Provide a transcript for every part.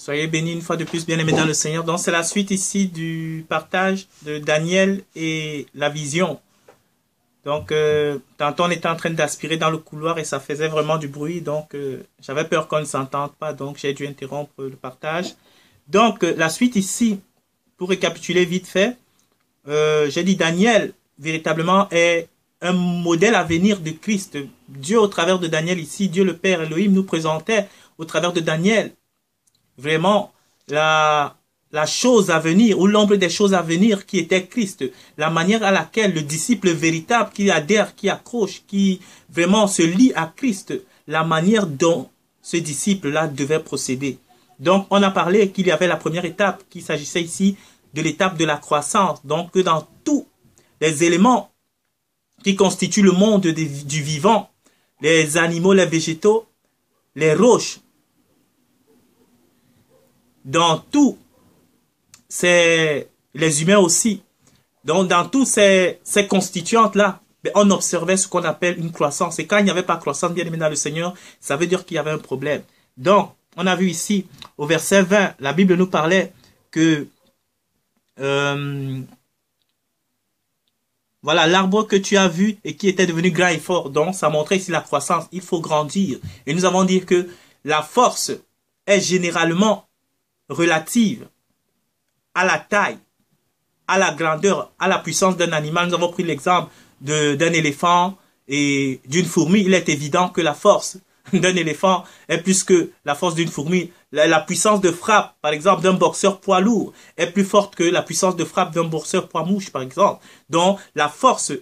Soyez bénis une fois de plus, bien-aimés dans le Seigneur. Donc, c'est la suite ici du partage de Daniel et la vision. Donc, tantôt, on était en train d'aspirer dans le couloir et ça faisait vraiment du bruit. Donc, j'avais peur qu'on ne s'entende pas. Donc, j'ai dû interrompre le partage. Donc, la suite ici, pour récapituler vite fait, j'ai dit Daniel, véritablement, est un modèle à venir de Christ. Dieu, au travers de Daniel ici, Dieu le Père Elohim nous présentait, au travers de Daniel, vraiment la chose à venir ou l'ombre des choses à venir qui était Christ, la manière à laquelle le disciple véritable qui adhère, qui accroche, qui vraiment se lie à Christ, la manière dont ce disciple-là devait procéder. Donc, on a parlé qu'il y avait la première étape, qu'il s'agissait ici de l'étape de la croissance. Donc, que dans tous les éléments qui constituent le monde du vivant, les animaux, les végétaux, les roches, dans tout, c'est les humains aussi. Donc, dans tous ces constituantes-là, on observait ce qu'on appelle une croissance. Et quand il n'y avait pas de croissance, bien aimé dans le Seigneur, ça veut dire qu'il y avait un problème. Donc, on a vu ici, au verset 20, la Bible nous parlait que voilà, l'arbre que tu as vu et qui était devenu grand et fort. Donc, ça montrait ici la croissance. Il faut grandir. Et nous avons dit que la force est généralement relative à la taille, à la grandeur, à la puissance d'un animal. Nous avons pris l'exemple d'un éléphant et d'une fourmi. Il est évident que la force d'un éléphant est plus que la force d'une fourmi. La puissance de frappe, par exemple, d'un boxeur poids lourd est plus forte que la puissance de frappe d'un boxeur poids mouche, par exemple. Donc, la force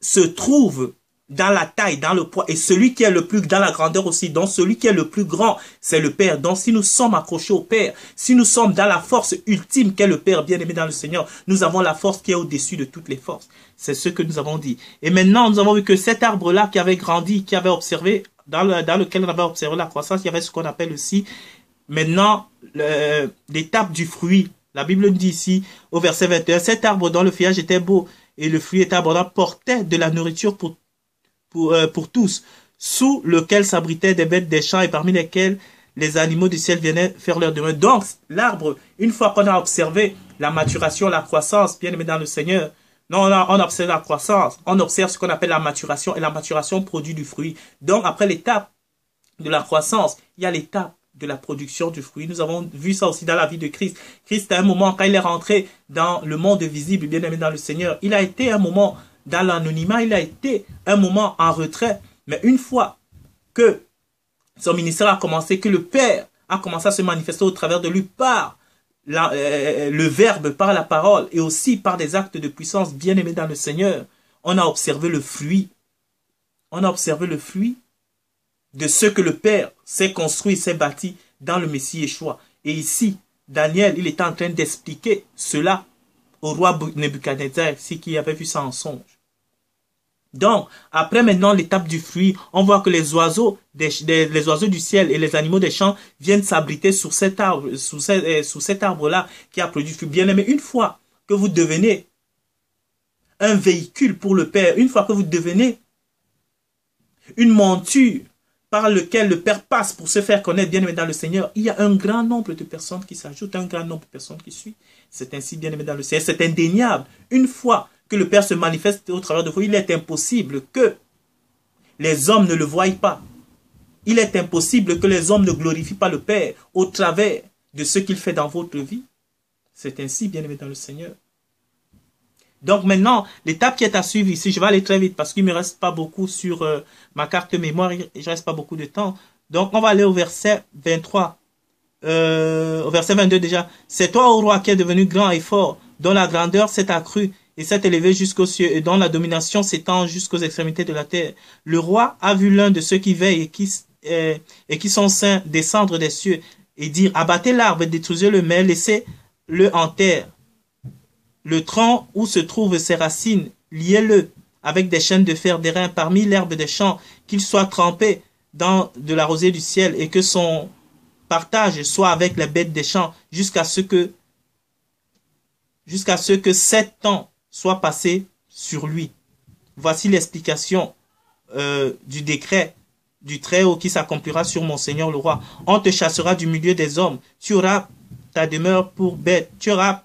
se trouve dans la taille, dans le poids, et celui qui est le plus, dans la grandeur aussi, donc celui qui est le plus grand, c'est le Père. Donc si nous sommes accrochés au Père, si nous sommes dans la force ultime qu'est le Père, bien-aimé dans le Seigneur, nous avons la force qui est au-dessus de toutes les forces. C'est ce que nous avons dit. Et maintenant, nous avons vu que cet arbre-là qui avait grandi, qui avait observé, dans lequel on avait observé la croissance, il y avait ce qu'on appelle aussi, maintenant, l'étape du fruit. La Bible nous dit ici, au verset 21, cet arbre dont le feuillage était beau et le fruit était abondant, portait de la nourriture pour tous, sous lequel s'abritaient des bêtes des champs et parmi lesquels les animaux du ciel venaient faire leur demeure. Donc, l'arbre, une fois qu'on a observé la maturation, la croissance, bien aimé dans le Seigneur, non, on observe la croissance, on observe ce qu'on appelle la maturation, et la maturation produit du fruit. Donc, après l'étape de la croissance, il y a l'étape de la production du fruit. Nous avons vu ça aussi dans la vie de Christ. Christ, à un moment, quand il est rentré dans le monde visible, bien aimé dans le Seigneur, il a été un moment dans l'anonymat, il a été un moment en retrait. Mais une fois que son ministère a commencé, que le Père a commencé à se manifester au travers de lui par le Verbe, par la parole et aussi par des actes de puissance bien aimés dans le Seigneur, on a observé le fruit. On a observé le fruit de ce que le Père s'est construit, s'est bâti dans le Messie Yeshua. Et ici, Daniel, il était en train d'expliquer cela au roi Nebuchadnezzar, qui avait vu ça en songe. Donc, après maintenant l'étape du fruit, on voit que les oiseaux du ciel et les animaux des champs viennent s'abriter sur cet arbre, sous cet arbre-là qui a produit du fruit. Bien aimé, une fois que vous devenez un véhicule pour le Père, une fois que vous devenez une monture par lequel le Père passe pour se faire connaître, bien aimé dans le Seigneur, il y a un grand nombre de personnes qui s'ajoutent, un grand nombre de personnes qui suivent. C'est ainsi, bien aimé dans le Seigneur, c'est indéniable. Une fois que le Père se manifeste au travers de vous, il est impossible que les hommes ne le voient pas. Il est impossible que les hommes ne glorifient pas le Père au travers de ce qu'il fait dans votre vie. C'est ainsi, bien aimé dans le Seigneur. Donc maintenant, l'étape qui est à suivre ici, je vais aller très vite parce qu'il ne me reste pas beaucoup sur ma carte mémoire, il ne reste pas beaucoup de temps. Donc on va aller au verset 23. Au verset 22 déjà. C'est toi, ô roi, qui es devenu grand et fort, dont la grandeur s'est accrue et s'est élevé jusqu'aux cieux, et dont la domination s'étend jusqu'aux extrémités de la terre. Le roi a vu l'un de ceux qui veillent et qui sont saints descendre des cieux et dire, abattez l'arbre, détruisez-le, mais laissez-le en terre. Le tronc où se trouvent ses racines, liez-le avec des chaînes de fer d'airain parmi l'herbe des champs, qu'il soit trempé dans de la rosée du ciel et que son partage soit avec les bêtes des champs jusqu'à ce que 7 ans soient passés sur lui. Voici l'explication du décret du Très-Haut qui s'accomplira sur mon Seigneur le roi. On te chassera du milieu des hommes. Tu auras ta demeure pour bête. Tu auras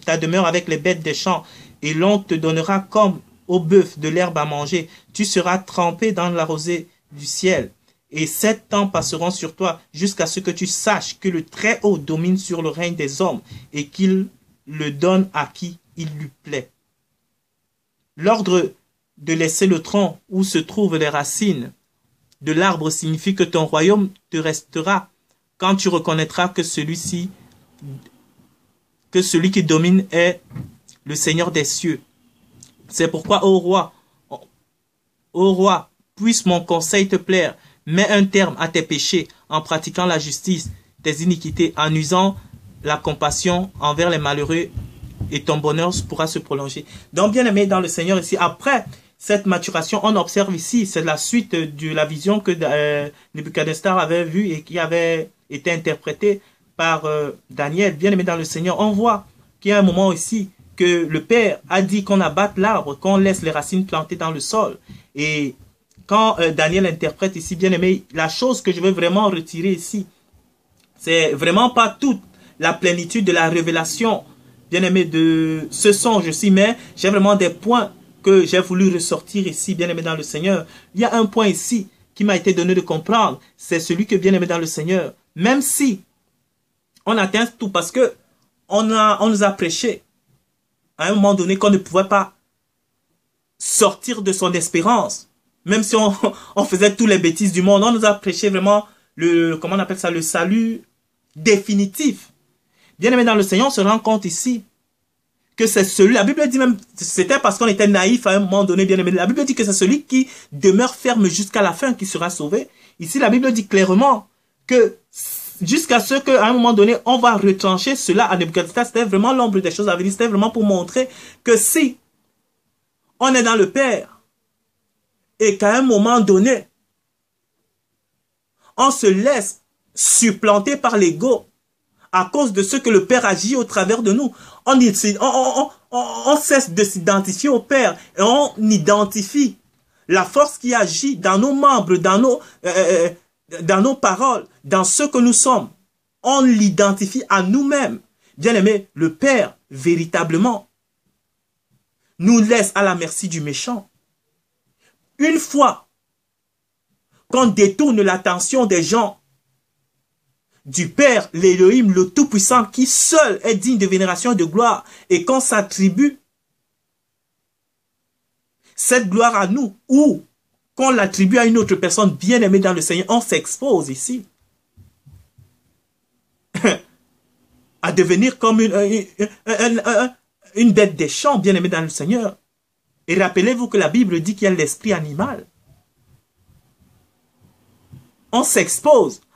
ta demeure avec les bêtes des champs. Et l'on te donnera comme au bœuf de l'herbe à manger. Tu seras trempé dans la rosée du ciel. Et 7 ans passeront sur toi jusqu'à ce que tu saches que le Très-Haut domine sur le règne des hommes et qu'il le donne à qui il lui plaît. L'ordre de laisser le tronc où se trouvent les racines de l'arbre signifie que ton royaume te restera quand tu reconnaîtras que celui qui domine est le Seigneur des cieux. C'est pourquoi, ô roi, puisse mon conseil te plaire, mets un terme à tes péchés en pratiquant la justice, tes iniquités, en usant la compassion envers les malheureux, et ton bonheur pourra se prolonger. Donc, bien aimé dans le Seigneur, ici, après cette maturation, on observe ici, c'est la suite de la vision que Nebuchadnezzar avait vue et qui avait été interprétée par Daniel. Bien aimé dans le Seigneur, on voit qu'il y a un moment ici que le Père a dit qu'on abatte l'arbre, qu'on laisse les racines plantées dans le sol. Et quand Daniel interprète ici, bien aimé, la chose que je veux vraiment retirer ici, c'est vraiment pas toute la plénitude de la révélation, bien aimé, de ce songe-ci, mais j'ai vraiment des points que j'ai voulu ressortir ici, bien aimé dans le Seigneur. Il y a un point ici qui m'a été donné de comprendre, c'est celui que, bien aimé dans le Seigneur, même si on atteint tout, parce que on nous a prêché à un moment donné qu'on ne pouvait pas sortir de son espérance, même si on faisait toutes les bêtises du monde. On nous a prêché vraiment comment on appelle ça, le salut définitif. Bien aimé dans le Seigneur, on se rend compte ici que c'est celui, la Bible dit même, c'était parce qu'on était naïf à un moment donné, bien aimé. La Bible dit que c'est celui qui demeure ferme jusqu'à la fin qui sera sauvé. Ici, la Bible dit clairement que jusqu'à ce qu'à un moment donné, on va retrancher cela à Nebuchadnezzar. C'était vraiment l'ombre des choses à venir. C'était vraiment pour montrer que si on est dans le Père et qu'à un moment donné, on se laisse supplanter par l'ego à cause de ce que le Père agit au travers de nous, on cesse de s'identifier au Père et on identifie la force qui agit dans nos membres, dans nos paroles, dans ce que nous sommes. On l'identifie à nous-mêmes. Bien aimé, le Père, véritablement, nous laisse à la merci du méchant. Une fois qu'on détourne l'attention des gens du Père, l'Élohim, le Tout-Puissant, qui seul est digne de vénération et de gloire, et qu'on s'attribue cette gloire à nous, ou qu'on l'attribue à une autre personne bien aimée dans le Seigneur, on s'expose ici à devenir comme une bête des champs bien aimée dans le Seigneur. Et rappelez-vous que la Bible dit qu'il y a l'esprit animal. On s'expose